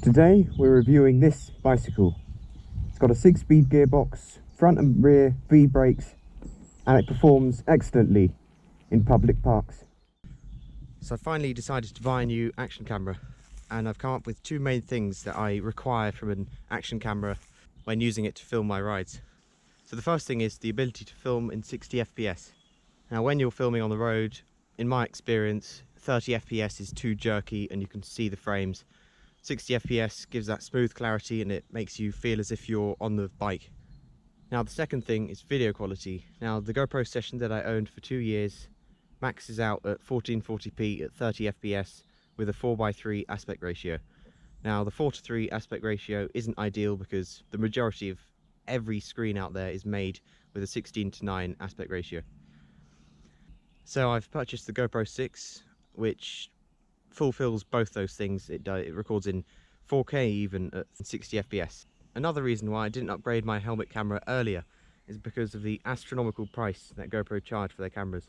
Today we're reviewing this bicycle. It's got a 6-speed gearbox, front and rear V-brakes, and it performs excellently in public parks. So I finally decided to buy a new action camera, and I've come up with two main things that I require from an action camera when using it to film my rides. So the first thing is the ability to film in 60 FPS. Now when you're filming on the road, in my experience, 30 FPS is too jerky and you can see the frames. 60 FPS gives that smooth clarity and it makes you feel as if you're on the bike. Now the second thing is video quality. Now the GoPro Session that I owned for 2 years maxes out at 1440p at 30 FPS with a 4:3 aspect ratio. Now the 4:3 aspect ratio isn't ideal because the majority of every screen out there is made with a 16:9 aspect ratio. So I've purchased the GoPro 6, which fulfills both those things. It records in 4K even at 60 FPS. Another reason why I didn't upgrade my helmet camera earlier is because of the astronomical price that GoPro charge for their cameras.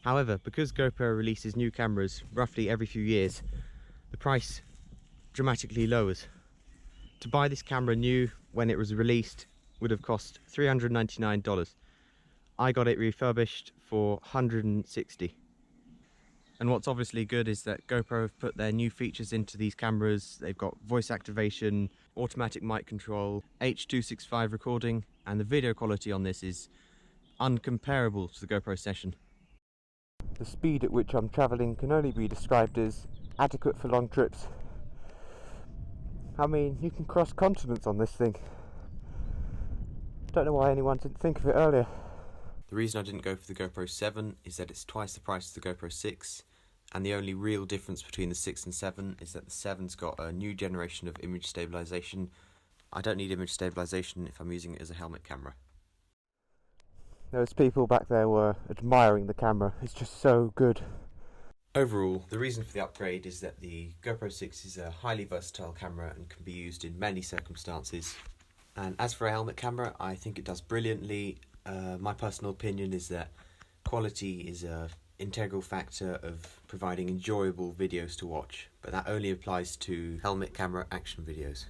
However, because GoPro releases new cameras roughly every few years, the price dramatically lowers. To buy this camera new when it was released would have cost $399. I got it refurbished for $160. And what's obviously good is that GoPro have put their new features into these cameras. They've got voice activation, automatic mic control, H.265 recording, and the video quality on this is uncomparable to the GoPro Session. The speed at which I'm travelling can only be described as adequate for long trips. I mean, you can cross continents on this thing. Don't know why anyone didn't think of it earlier. The reason I didn't go for the GoPro 7 is that it's twice the price of the GoPro 6, and the only real difference between the 6 and 7 is that the 7's got a new generation of image stabilization. I don't need image stabilization if I'm using it as a helmet camera. Those people back there were admiring the camera. It's just so good. Overall, the reason for the upgrade is that the GoPro 6 is a highly versatile camera and can be used in many circumstances. And as for a helmet camera, I think it does brilliantly. My personal opinion is that quality is an integral factor of providing enjoyable videos to watch, but that only applies to helmet camera action videos.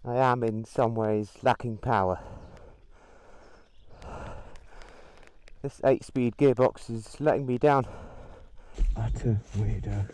I am in some ways lacking power. This 8-speed gearbox is letting me down. Utter weirdo.